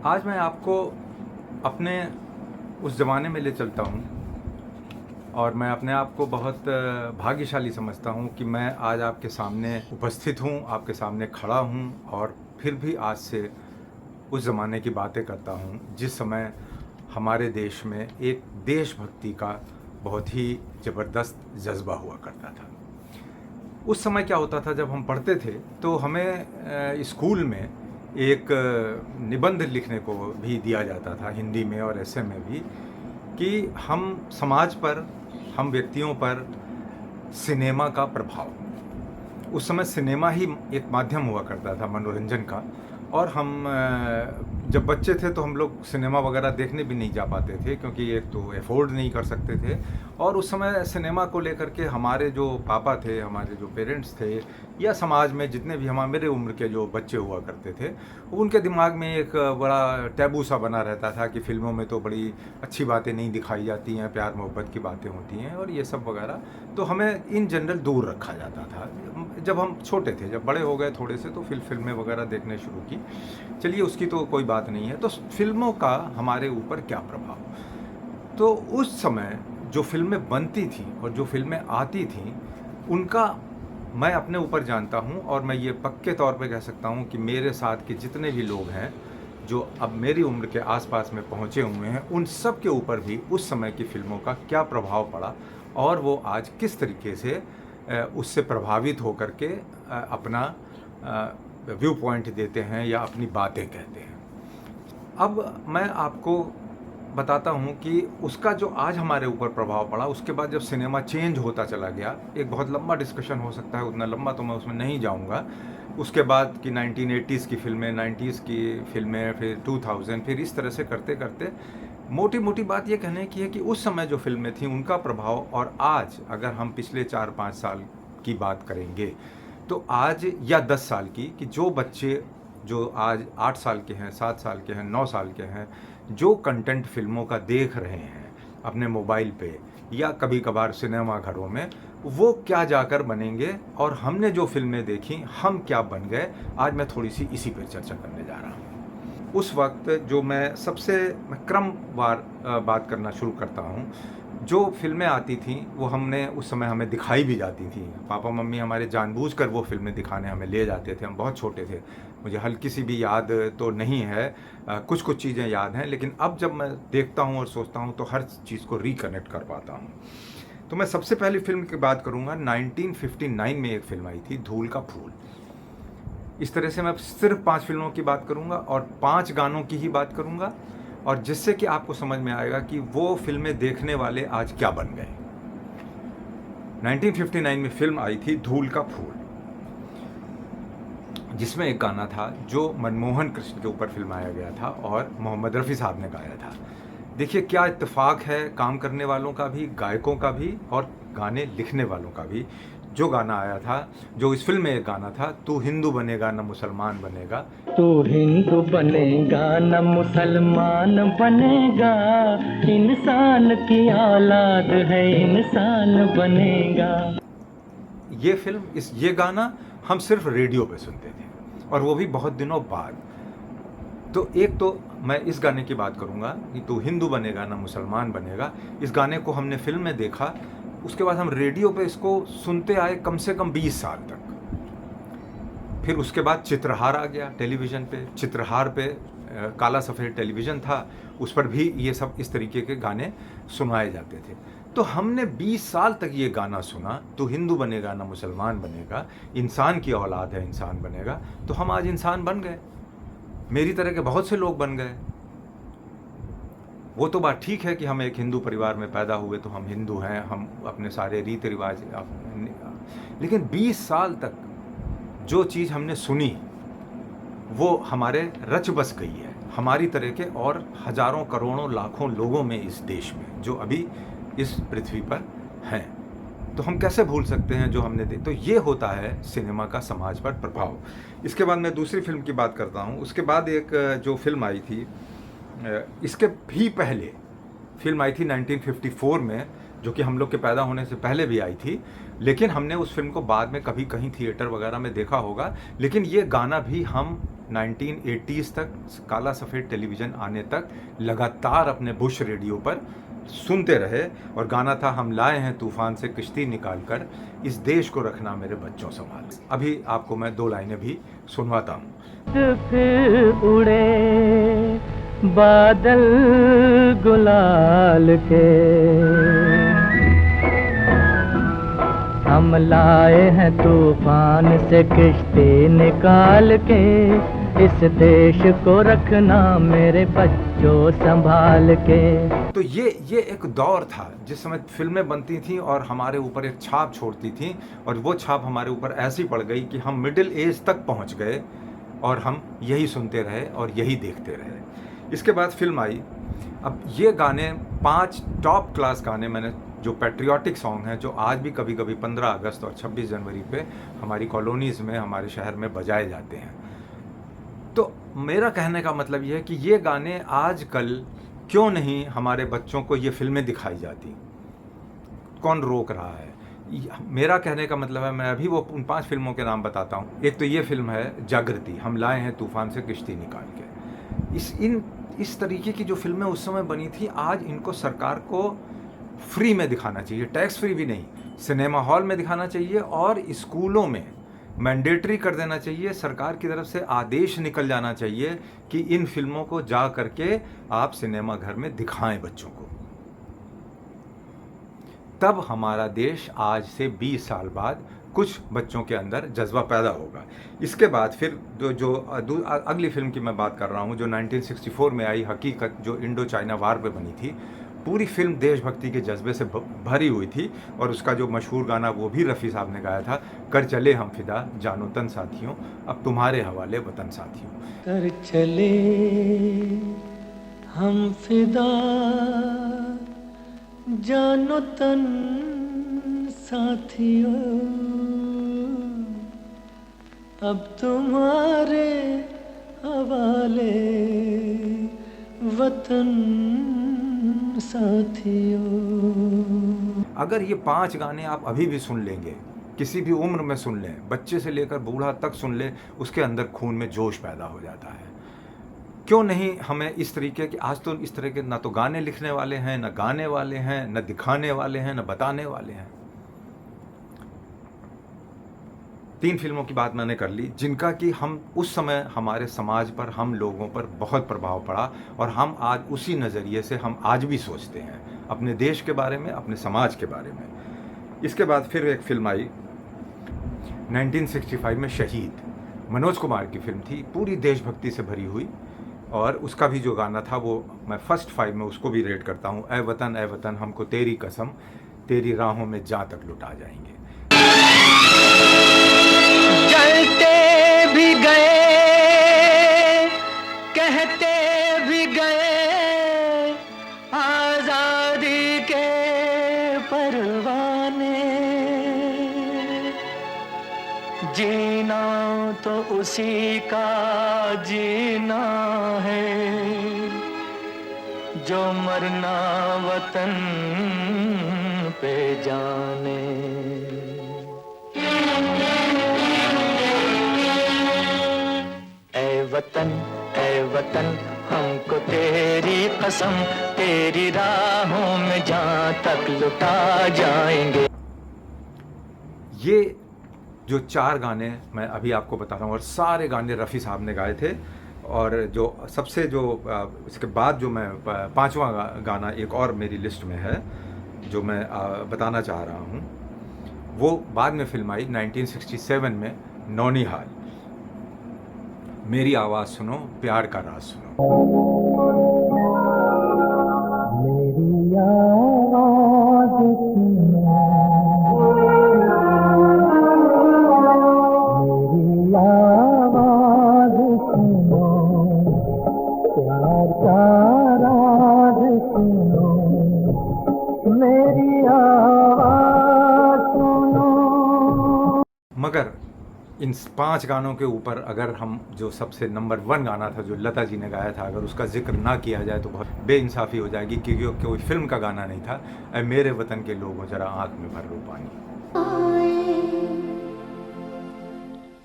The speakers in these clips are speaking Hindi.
आज मैं आपको अपने उस ज़माने में ले चलता हूँ और मैं अपने आप को बहुत भाग्यशाली समझता हूँ कि मैं आज आपके सामने उपस्थित हूँ, आपके सामने खड़ा हूँ और फिर भी आज से उस ज़माने की बातें करता हूँ जिस समय हमारे देश में एक देशभक्ति का बहुत ही ज़बरदस्त जज्बा हुआ करता था। उस समय क्या होता था, जब हम पढ़ते थे तो हमें स्कूल में एक निबंध लिखने को भी दिया जाता था, हिंदी में और ऐसे में भी, कि हम समाज पर, हम व्यक्तियों पर सिनेमा का प्रभाव। उस समय सिनेमा ही एक माध्यम हुआ करता था मनोरंजन का। और हम जब बच्चे थे तो हम लोग सिनेमा वगैरह देखने भी नहीं जा पाते थे, क्योंकि एक तो अफोर्ड नहीं कर सकते थे। और उस समय सिनेमा को लेकर के हमारे जो पापा थे, हमारे जो पेरेंट्स थे, या समाज में जितने भी मेरे उम्र के जो बच्चे हुआ करते थे, उनके दिमाग में एक बड़ा टैबू सा बना रहता था कि फ़िल्मों में तो बड़ी अच्छी बातें नहीं दिखाई जाती हैं, प्यार मोहब्बत की बातें होती हैं और ये सब वगैरह। तो हमें इन जनरल दूर रखा जाता था जब हम छोटे थे। जब बड़े हो गए थोड़े से तो फिर फिल्में वगैरह देखने शुरू की। चलिए, उसकी तो कोई बात नहीं है। तो फिल्मों का हमारे ऊपर क्या प्रभाव। तो उस समय जो फ़िल्में बनती थीं और जो फ़िल्में आती थीं, उनका मैं अपने ऊपर जानता हूँ और मैं ये पक्के तौर पे कह सकता हूँ कि मेरे साथ के जितने भी लोग हैं, जो अब मेरी उम्र के आस-पास में पहुँचे हुए हैं, उन सब के ऊपर भी उस समय की फ़िल्मों का क्या प्रभाव पड़ा और वो आज किस तरीके से उससे प्रभावित होकर के अपना व्यू पॉइंट देते हैं या अपनी बातें कहते हैं। अब मैं आपको बताता हूँ कि उसका जो आज हमारे ऊपर प्रभाव पड़ा, उसके बाद जब सिनेमा चेंज होता चला गया, एक बहुत लंबा डिस्कशन हो सकता है, उतना लंबा तो मैं उसमें नहीं जाऊँगा। उसके बाद की 1980s की फ़िल्में, 90s की फ़िल्में, फिर 2000, फिर इस तरह से करते-करते मोटी-मोटी बात ये कहने की है कि उस समय जो फ़िल्में थीं, उनका प्रभाव और आज अगर हम पिछले 4-5 साल की बात करेंगे, तो आज या 10 साल की, कि जो बच्चे जो आज 8 साल के हैं, 7 साल के हैं, 9 साल के हैं, जो कंटेंट फ़िल्मों का देख रहे हैं अपने मोबाइल पे या कभी-कभार सिनेमा घरों में, वो क्या जाकर बनेंगे और हमने जो फ़िल्में देखी, हम क्या बन गए, आज मैं थोड़ी-सी इसी पे चर्चा करने जा रहा हूँ। उस वक़्त जो मैं क्रमवार बात करना शुरू करता हूँ, जो फ़िल्में आती थीं, वो हमने उस समय हमें दिखाई भी जाती थीं। पापा-मम्मी हमारे जानबूझकर वो फ़िल्में दिखाने हमें ले जाते थे, हम बहुत छोटे थे। मुझे हल्की-सी भी याद तो नहीं है, कुछ-कुछ चीज़ें याद हैं, लेकिन अब जब मैं देखता हूँ और सोचता हूँ, तो हर चीज़ को रिकनेक्ट कर पाता हूँ। तो मैं सबसे पहली फ़िल्म की बात करूँगा, 1959 में एक फ़िल्म आई थी, धूल का फूल। इस तरह से मैं सिर्फ 5 फ़िल्मों की बात करूँगा और 5 गानों की ही बात करूँगा, और जिससे कि आपको समझ में आएगा कि वो फ़िल्में देखने वाले आज क्या बन गए। 1959 में फ़िल्म आई थी धूल का फूल, जिसमें एक गाना था जो मनमोहन कृष्ण के ऊपर फ़िल्माया गया था और मोहम्मद रफ़ी साहब ने गाया था। देखिए क्या इत्तेफ़ाक है, काम करने वालों का भी, गायकों का भी और गाने लिखने वालों का भी। जो गाना आया था, जो इस फ़िल्म में एक गाना था, तू हिंदू बनेगा न मुसलमान बनेगा। तू हिंदू बनेगा न मुसलमान बनेगा, इंसान की औलाद है, इंसान बनेगा। ये गाना हम सिर्फ रेडियो पे सुनते थे, और वो भी बहुत दिनों बाद। तो एक तो मैं इस गाने की बात करूँगा कि तू हिंदू बनेगा ना मुसलमान बनेगा। इस गाने को हमने फ़िल्म में देखा, उसके बाद हम रेडियो पे इसको सुनते आए कम से कम 20 साल तक। फिर उसके बाद चित्रहार आ गया टेलीविज़न पे। चित्रहार पे काला सफ़ेद टेलीविज़न था, उस पर भी ये सब इस तरीके के गाने सुनाए जाते थे। तो हमने 20 साल तक ये गाना सुना, तू हिंदू बनेगा ना मुसलमान बनेगा, इंसान की औलाद है इंसान बनेगा। तो हम आज इंसान बन गए, मेरी तरह के बहुत से लोग बन गए। वो तो बात ठीक है कि हम एक हिंदू परिवार में पैदा हुए तो हम हिंदू हैं, हम अपने सारे रीति रिवाज, लेकिन 20 साल तक जो चीज़ हमने सुनी वो हमारे रच बस गई है, हमारी तरह के और हजारों करोड़ों लाखों लोगों में इस देश में, जो अभी इस पृथ्वी पर हैं। तो हम कैसे भूल सकते हैं जो हमने तो ये होता है सिनेमा का समाज पर प्रभाव। इसके बाद मैं दूसरी फिल्म की बात करता हूँ। उसके बाद एक जो फिल्म आई थी, इसके भी पहले फिल्म आई थी 1954 में, जो कि हम लोग के पैदा होने से पहले भी आई थी, लेकिन हमने उस फिल्म को बाद में कभी कहीं थिएटर वगैरह में देखा होगा। लेकिन ये गाना भी हम 1980s तक, काला सफ़ेद टेलीविज़न आने तक लगातार अपने बुश रेडियो पर सुनते रहे। और गाना था हम लाए हैं तूफ़ान से किश्ती निकाल कर, इस देश को रखना मेरे बच्चों संभाल। अभी आपको मैं 2 लाइनें भी सुनवाता हूँ। फिर उड़े बादल गुलाल के, हम लाए हैं तूफान से किश्ती निकाल के, इस देश को रखना मेरे बच्चों संभाल के। तो ये एक दौर था जिस समय फिल्में बनती थीं और हमारे ऊपर एक छाप छोड़ती थीं, और वो छाप हमारे ऊपर ऐसी पड़ गई कि हम मिडिल एज तक पहुंच गए और हम यही सुनते रहे और यही देखते रहे। इसके बाद फिल्म आई। अब ये गाने 5 टॉप क्लास गाने मैंने, जो पैट्रियाटिक सॉन्ग हैं, जो आज भी कभी कभी 15 अगस्त और 26 जनवरी पे हमारी कॉलोनीज़ में, हमारे शहर में बजाए जाते हैं। तो मेरा कहने का मतलब ये है कि ये गाने आजकल क्यों नहीं हमारे बच्चों को ये फिल्में दिखाई जाती? कौन रोक रहा है? मेरा कहने का मतलब है, मैं अभी वो उन 5 फिल्मों के नाम बताता हूँ। एक तो ये फिल्म है जागृति, हम लाए हैं तूफान से किश्ती निकाल के। इस तरीके की जो फिल्में उस समय बनी थी, आज इनको सरकार को फ्री में दिखाना चाहिए, टैक्स फ्री भी नहीं, सिनेमा हॉल में दिखाना चाहिए, और स्कूलों में मैंडेटरी कर देना चाहिए। सरकार की तरफ से आदेश निकल जाना चाहिए कि इन फिल्मों को जा करके आप सिनेमा घर में दिखाएं बच्चों को। तब हमारा देश आज से 20 साल बाद कुछ बच्चों के अंदर जज्बा पैदा होगा। इसके बाद फिर जो अगली फिल्म की मैं बात कर रहा हूँ, जो 1964 में आई, हकीकत, जो इंडो चाइना वार पे बनी थी। पूरी फिल्म देशभक्ति के जज्बे से भरी हुई थी, और उसका जो मशहूर गाना वो भी रफ़ी साहब ने गाया था, कर चले हम फिदा जानो तन साथियों, अब तुम्हारे हवाले वतन साथियों। कर चले हम फिदा जानो तन साथियों, अब तुम्हारे हवाले वतन साथियों। अगर ये 5 गाने आप अभी भी सुन लेंगे, किसी भी उम्र में सुन लें, बच्चे से लेकर बूढ़ा तक सुन ले, उसके अंदर खून में जोश पैदा हो जाता है। क्यों नहीं हमें इस तरीके के, आज तो इस तरह के ना तो गाने लिखने वाले हैं, ना गाने वाले हैं, ना दिखाने वाले हैं, ना बताने वाले हैं। 3 फिल्मों की बात मैंने कर ली, जिनका कि हम उस समय हमारे समाज पर, हम लोगों पर बहुत प्रभाव पड़ा, और हम आज उसी नज़रिए से हम आज भी सोचते हैं अपने देश के बारे में, अपने समाज के बारे में। इसके बाद फिर एक फिल्म आई 1965 में, शहीद, मनोज कुमार की फिल्म थी, पूरी देशभक्ति से भरी हुई, और उसका भी जो गाना था वो मैं फर्स्ट 5 में उसको भी रेट करता हूँ। ए वतन हमको तेरी कसम, तेरी राहों में जा तक लुटा जाएंगे। जलते भी गए, कहते भी गए, आजादी के परवाने, जीना तो उसी का जीना है, जो मरना वतन पे जाने। ए वतन हमको तेरी कसम, तेरी राहों में जहाँ तक लुटा जाएंगे। ये जो 4 गाने मैं अभी आपको बता रहा हूँ, और सारे गाने रफ़ी साहब ने गाए थे। और जो सबसे जो इसके बाद जो मैं 5वां गाना एक और मेरी लिस्ट में है, जो मैं बताना चाह रहा हूँ, वो बाद में फिल्म आई 1967 में, नौनिहाल, मेरी आवाज़ सुनो, प्यार का राज सुनो। मेरी आवाज़ सुनो, मेरी आवाज़ सुनो, प्यार का राज सुनो, मेरी आवाज़ सुनो। मगर इन 5 गानों के ऊपर अगर हम जो सबसे नंबर 1 गाना था, जो लता जी ने गाया था, अगर उसका जिक्र ना किया जाए तो बहुत बेइंसाफ़ी हो जाएगी, क्योंकि कोई फिल्म का गाना नहीं था। ऐ मेरे वतन के लोगों, जरा आँख में भर लो पानी।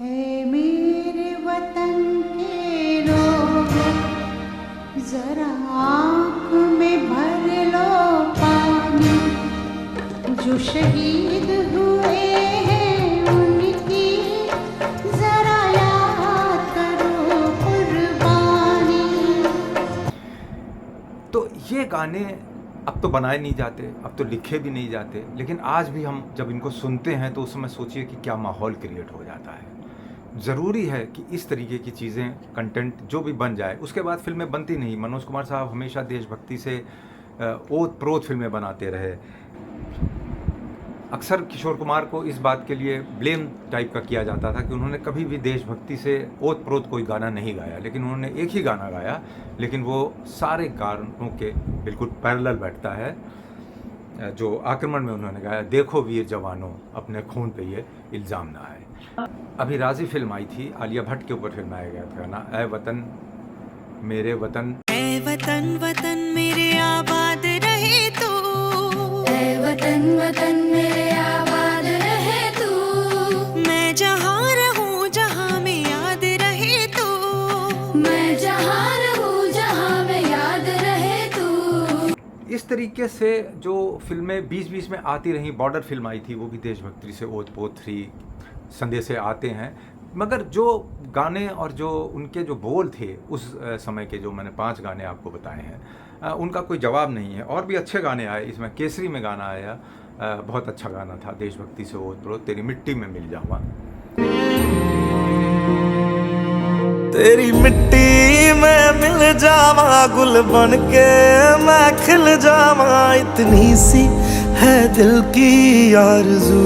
ऐ मेरे वतन के लोगों, जरा आँख में भर लो पानी, जो शहीद हुए हैं उनकी जरा याद करो कुर्बानी। तो ये गाने अब तो बनाए नहीं जाते, अब तो लिखे भी नहीं जाते, लेकिन आज भी हम जब इनको सुनते हैं तो उस समय सोचिए कि क्या माहौल क्रिएट हो जाता है। ज़रूरी है कि इस तरीके की चीज़ें, कंटेंट जो भी बन जाए, उसके बाद फिल्में बनती नहीं। मनोज कुमार साहब हमेशा देशभक्ति से ओत प्रोत फिल्में बनाते रहे। अक्सर किशोर कुमार को इस बात के लिए ब्लेम टाइप का किया जाता था कि उन्होंने कभी भी देशभक्ति से ओत प्रोत कोई गाना नहीं गाया, लेकिन उन्होंने एक ही गाना गाया, लेकिन वो सारे गानों के बिल्कुल पैरेलल बैठता है। जो आक्रमण में उन्होंने गाया, देखो वीर जवानों अपने खून पे ये इल्ज़ाम ना आए। अभी राजी फिल्म आई थी, आलिया भट्ट के ऊपर फिल्माया गया था गाना, ऐ वतन मेरे वतन। ऐ वतन वतन मेरे आबाद रहे तू, ऐ वतन वतन मेरे आबाद रहे तू, मैं जहाँ रहूँ जहाँ में याद रहे तू, मैं जहाँ रहूँ जहाँ में याद रहे तू। इस तरीके से जो फिल्में बीच बीच में आती रहीं, बॉर्डर फिल्म आई थी, वो भी देशभक्ति से ओत पोत थी, संदेशे आते हैं, मगर जो गाने और जो उनके जो बोल थे उस समय के, जो मैंने 5 गाने आपको बताए हैं, उनका कोई जवाब नहीं है। और भी अच्छे गाने आए, इसमें केसरी में गाना आया, बहुत अच्छा गाना था, देशभक्ति से ओत प्रोत, तेरी मिट्टी में मिल जाऊँगा। तेरी मिट्टी में मिल जावा, गुल बन के मैं खिल जावा, इतनी सी है दिल की आरज़ू।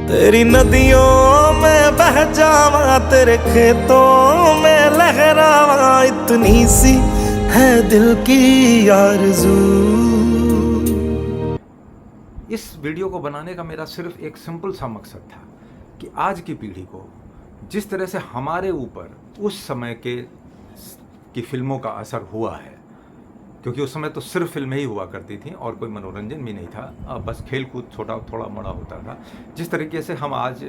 तेरी नदियों में बह जावा, तेरे खेतों में लहरावा, इतनी सी है दिल की आरज़ू। इस वीडियो को बनाने का मेरा सिर्फ एक सिंपल सा मकसद था कि आज की पीढ़ी को जिस तरह से हमारे ऊपर उस समय की फिल्मों का असर हुआ है, क्योंकि उस समय तो सिर्फ फिल्में ही हुआ करती थी और कोई मनोरंजन भी नहीं था, बस खेल कूद छोटा थोड़ा बड़ा होता था। जिस तरीके से हम आज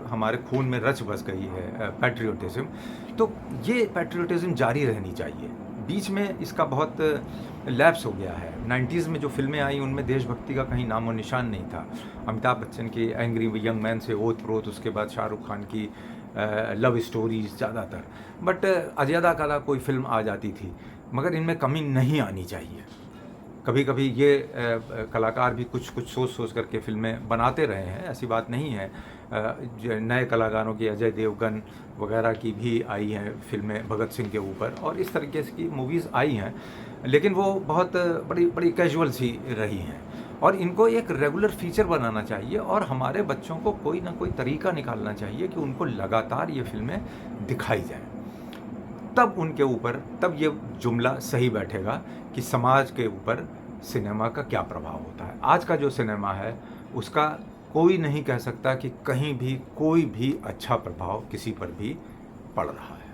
हमारे खून में रच बस गई है पैट्रियोटिज़म, तो ये पैट्रियोटिज़म जारी रहनी चाहिए। बीच में इसका बहुत लैप्स हो गया है। 90s में जो फिल्में आई उनमें देशभक्ति का कहीं नामो निशान नहीं था। अमिताभ बच्चन की एंग्री यंग मैन से ओत प्रोत, उसके बाद शाहरुख खान की लव स्टोरीज ज़्यादातर, बट अज़्यादा कला कोई फिल्म आ जाती थी, मगर इनमें कमी नहीं आनी चाहिए। कभी कभी ये कलाकार भी कुछ सोच करके फिल्में बनाते रहे हैं, ऐसी बात नहीं है। नए कलाकारों की, अजय देवगन वगैरह की भी आई हैं फिल्में भगत सिंह के ऊपर, और इस तरीके की मूवीज़ आई हैं, लेकिन वो बहुत बड़ी कैजुअल सी रही हैं। और इनको एक रेगुलर फीचर बनाना चाहिए और हमारे बच्चों को कोई ना कोई तरीका निकालना चाहिए कि उनको लगातार ये फिल्में दिखाई जाएं। तब ये जुमला सही बैठेगा कि समाज के ऊपर सिनेमा का क्या प्रभाव होता है। आज का जो सिनेमा है उसका कोई नहीं कह सकता कि कहीं भी कोई भी अच्छा प्रभाव किसी पर भी पड़ रहा है।